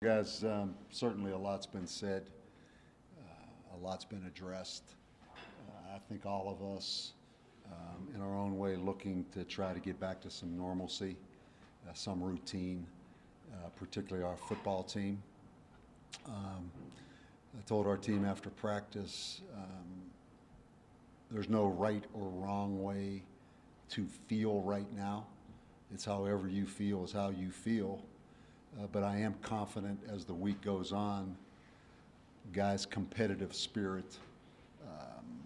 Guys, certainly a lot's been said, a lot's been addressed. I think all of us, in our own way, looking to try to get back to some normalcy, some routine, particularly our football team. I told our team after practice, there's no right or wrong way to feel right now. It's however you feel is how you feel. But I am confident as the week goes on, guys' competitive spirit,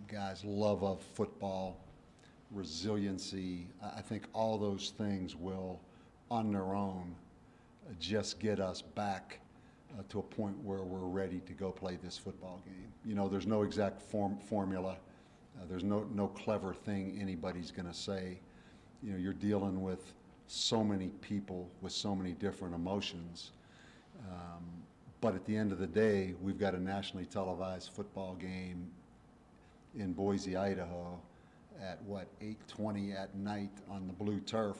guys' love of football, resiliency, I think all those things will, on their own, just get us back to a point where we're ready to go play this football game. You know, there's no exact formula. There's no clever thing anybody's going to say. You know, you're dealing with so many people with so many different emotions. But at the end of the day, we've got a nationally televised football game in Boise, Idaho at 8:20 at night on the blue turf,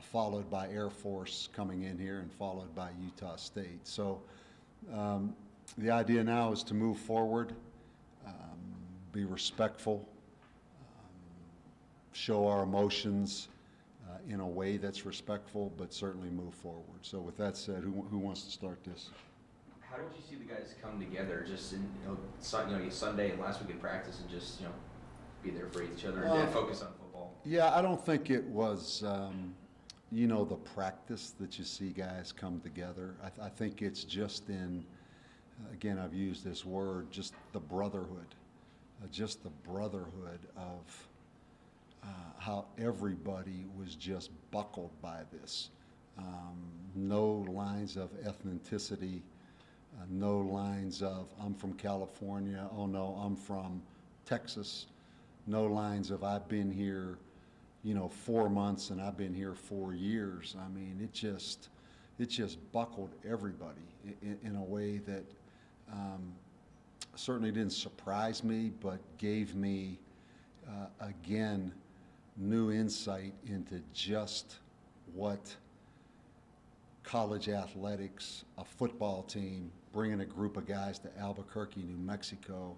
followed by Air Force coming in here and followed by Utah State. So the idea now is to move forward, be respectful, show our emotions in a way that's respectful, but certainly move forward. So with that said, who wants to start this? How did you see the guys come together just in Sunday and last week in practice and just be there for each other and then focus on football? Yeah, I don't think it was the practice that you see guys come together. I think it's just in, again, I've used this word, just the brotherhood of how everybody was just buckled by this. No lines of ethnicity, no lines of I'm from California, oh no, I'm from Texas, no lines of I've been here 4 months and I've been here 4 years. I mean, it just buckled everybody in a way that certainly didn't surprise me, but gave me, again, new insight into just what college athletics, a football team, bringing a group of guys to Albuquerque, New Mexico,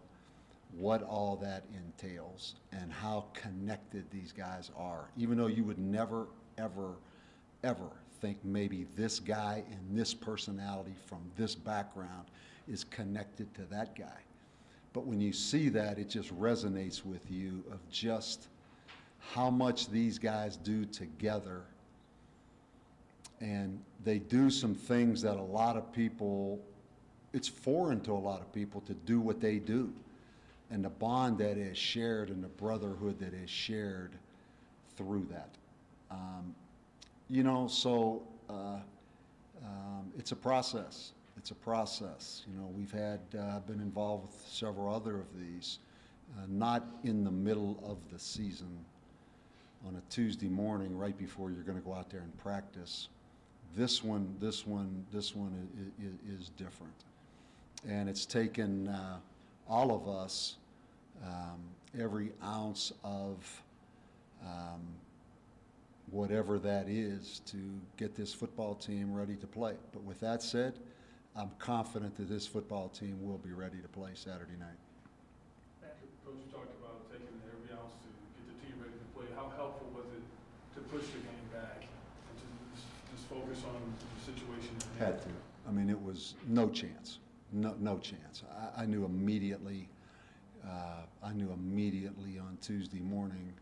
what all that entails and how connected these guys are. Even though you would never, ever, ever think maybe this guy and this personality from this background is connected to that guy. But when you see that, it just resonates with you of just how much these guys do together. And they do some things that a lot of people, it's foreign to a lot of people to do what they do. And the bond that is shared and the brotherhood that is shared through that. It's a process. It's a process. We've been involved with several other of these, not in the middle of the season on a Tuesday morning right before you're going to go out there and practice. This one is different. And it's taken all of us every ounce of whatever that is to get this football team ready to play. But with that said, I'm confident that this football team will be ready to play Saturday night. Coach, you talked about taking every ounce to get the team ready to play. How helpful was it to push the game back and to just focus on the situation? Had to. I mean, it was no chance. No chance. I knew immediately. I knew immediately on Tuesday morning,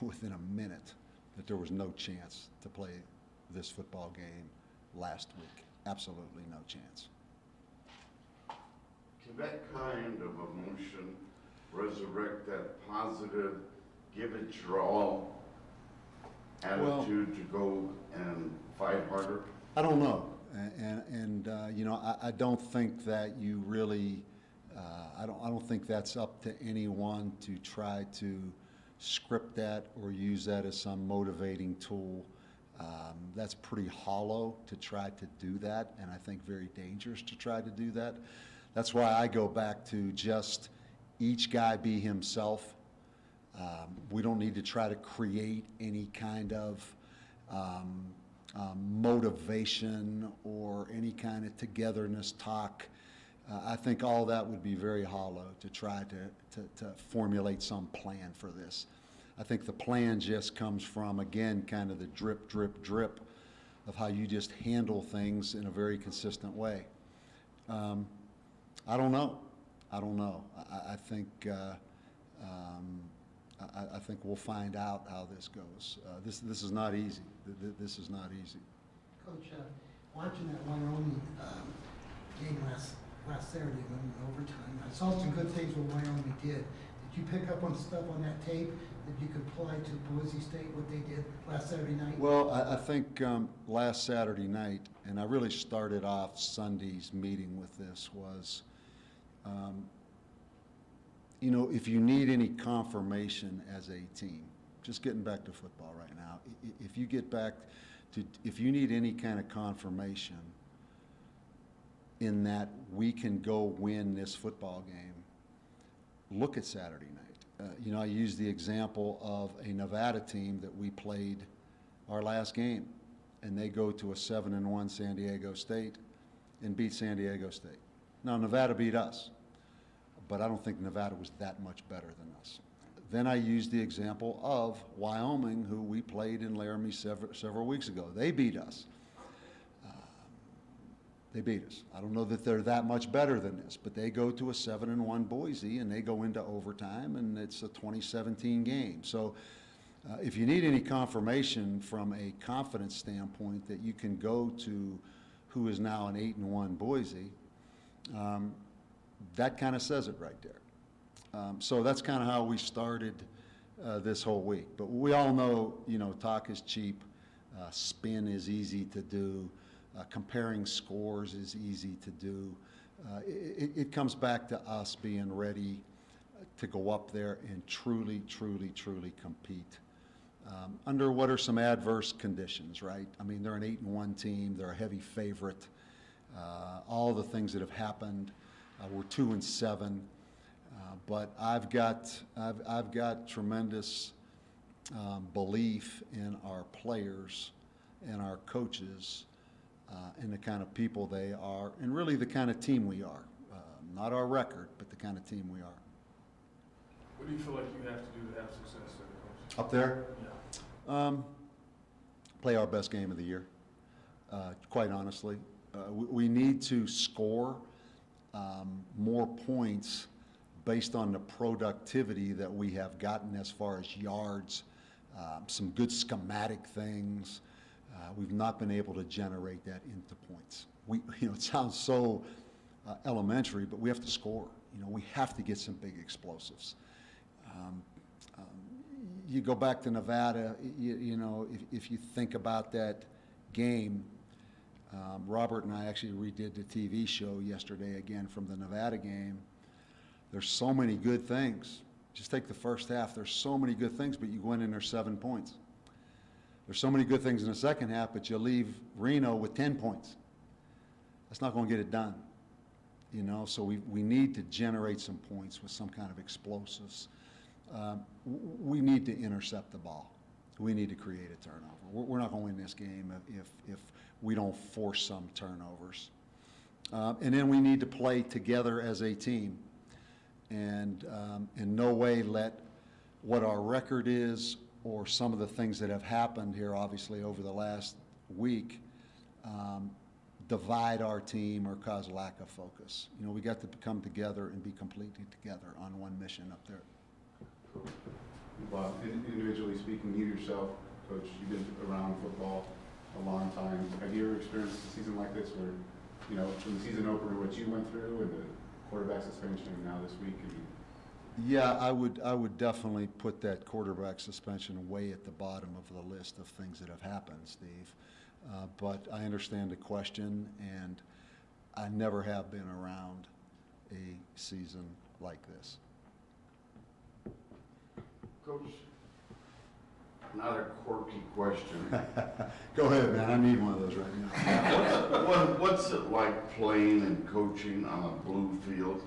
within a minute, that there was no chance to play this football game last week. Absolutely no chance. Can that kind of emotion resurrect that positive, give it your all attitude to go and fight harder? I don't know. I don't think that you really, I don't think that's up to anyone to try to script that or use that as some motivating tool. That's pretty hollow to try to do that, and I think very dangerous to try to do that. That's why I go back to just each guy be himself. We don't need to try to create any kind of motivation or any kind of togetherness talk. I think all that would be very hollow to try to formulate some plan for this. I think the plan just comes from, again, kind of the drip, drip, drip of how you just handle things in a very consistent way. I don't know. I don't know. I think I think we'll find out how this goes. This is not easy. This is not easy. Coach, watching that Wyoming game last Saturday in overtime, I saw some good things what Wyoming did. Did you pick up on stuff on that tape that you could apply to Boise State, what they did last Saturday night? Well, I think last Saturday night, and I really started off Sunday's meeting with this, was, you know, if you need any confirmation as a team, just getting back to football right now, if you get back to, if you need any kind of confirmation in that we can go win this football game, look at Saturday night. You know, I use the example of a Nevada team that we played our last game, and they go to a 7-1 San Diego State and beat San Diego State. Now, Nevada beat us, but I don't think Nevada was that much better than us. Then I used the example of Wyoming, who we played in Laramie several weeks ago. They beat us. They beat us. I don't know that they're that much better than this, but they go to a 7-1 Boise, and they go into overtime, and it's a 2017 game. So if you need any confirmation from a confidence standpoint that you can go to who is now an 8-1 Boise, that kind of says it right there. So that's kind of how we started this whole week. But we all know, you know, talk is cheap, spin is easy to do. Comparing scores is easy to do. It comes back to us being ready to go up there and truly, truly, truly compete. Under what are some adverse conditions, right? I mean, they're an 8-1 team. They're a heavy favorite. All the things that have happened. We're 2-7. But I've got tremendous belief in our players and our coaches and the kind of people they are, and really the kind of team we are. Not our record, but the kind of team we are. What do you feel like you have to do to have success there, Coach? Up there? Yeah. Play our best game of the year, quite honestly. We need to score more points based on the productivity that we have gotten as far as yards, some good schematic things. We've not been able to generate that into points. You know, it sounds so elementary, but we have to score. You know, we have to get some big explosives. You go back to Nevada, you know, if you think about that game, Robert and I actually redid the TV show yesterday again from the Nevada game. There's so many good things. Just take the first half. There's so many good things, but you go in and there's 7 points. There's so many good things in the second half, but you leave Reno with 10 points. That's not going to get it done. You know, so we need to generate some points with some kind of explosives. We need to intercept the ball. We need to create a turnover. We're not going to win this game if we don't force some turnovers. And then we need to play together as a team and in no way let what our record is or some of the things that have happened here, obviously, over the last week, divide our team or cause lack of focus. You know, we got to come together and be completely together on one mission up there. Bob, individually speaking, you yourself, Coach, you've been around football a long time. Have you ever experienced a season like this where, you know, from the season opener, what you went through and the quarterback suspension and now this week? Yeah, I would definitely put that quarterback suspension way at the bottom of the list of things that have happened, Steve. But I understand the question, and I never have been around a season like this. Coach, another quirky question. Go ahead, man. I need one of those right now. What's it like playing and coaching on a blue field?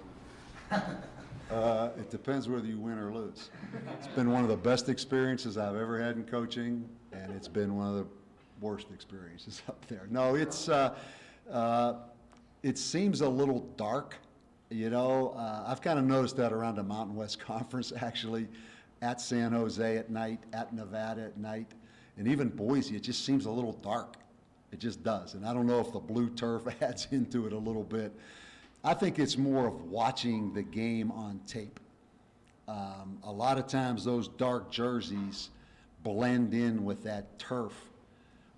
It depends whether you win or lose. It's been one of the best experiences I've ever had in coaching, and it's been one of the worst experiences up there. No, it seems a little dark, you know. I've kind of noticed that around the Mountain West Conference, actually, at San Jose at night, at Nevada at night, and even Boise, it just seems a little dark. It just does. And I don't know if the blue turf adds into it a little bit. I think it's more of watching the game on tape. A lot of times those dark jerseys blend in with that turf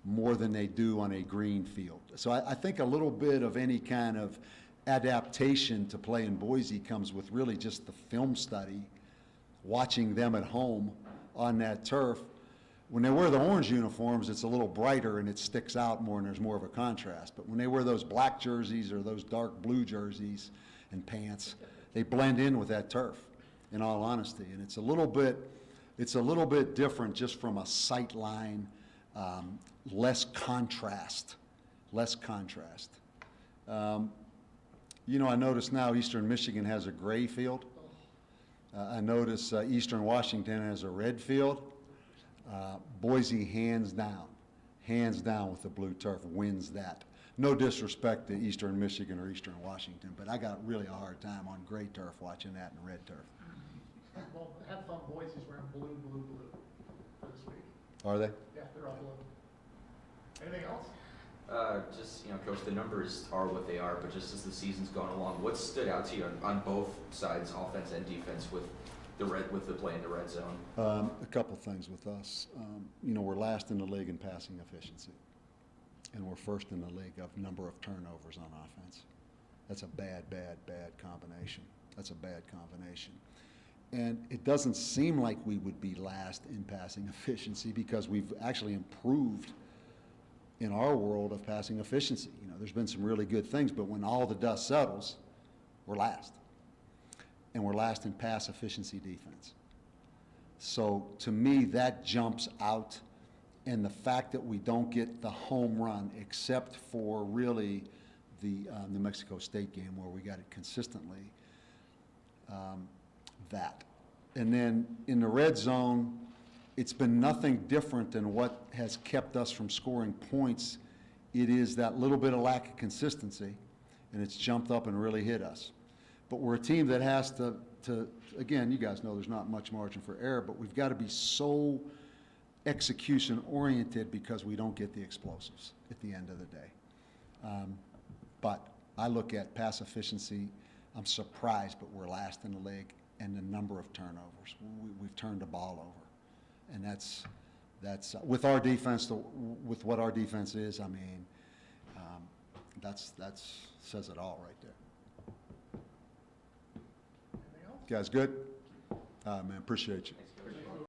more than they do on a green field. So I think a little bit of any kind of adaptation to play in Boise comes with really just the film study, watching them at home on that turf. When they wear the orange uniforms, it's a little brighter and it sticks out more and there's more of a contrast. But when they wear those black jerseys or those dark blue jerseys and pants, they blend in with that turf, in all honesty. And it's a little bit different just from a sight line, less contrast. You know, I notice now Eastern Michigan has a gray field. I notice Eastern Washington has a red field. Boise, hands down with the blue turf, wins that. No disrespect to Eastern Michigan or Eastern Washington, but I got really a hard time on gray turf watching that and red turf. Well, have fun, Boise's wearing blue for this week. Are they? Yeah, they're all blue. Anything else? Just, you know, Coach, the numbers are what they are, but just as the season's gone along, what stood out to you on both sides, offense and defense, with the play in the red zone? A couple things with us. You know, we're last in the league in passing efficiency, and we're first in the league of number of turnovers on offense. That's a bad combination. And it doesn't seem like we would be last in passing efficiency because we've actually improved in our world of passing efficiency. You know, there's been some really good things, but when all the dust settles, we're last. And we're last in pass efficiency defense. So to me, that jumps out, and the fact that we don't get the home run except for really the New Mexico State game where we got it consistently, that. And then in the red zone, it's been nothing different than what has kept us from scoring points. It is that little bit of lack of consistency, and it's jumped up and really hit us. But we're a team that has to again, you guys know there's not much margin for error, but we've got to be so execution-oriented because we don't get the explosives at the end of the day. But I look at pass efficiency, I'm surprised, but we're last in the league, and the number of turnovers. We've turned the ball over. And that's with our defense, with what our defense is, I mean, that's says it all right there. Anything else? Guys, good? Man, appreciate you. Thanks, Coach.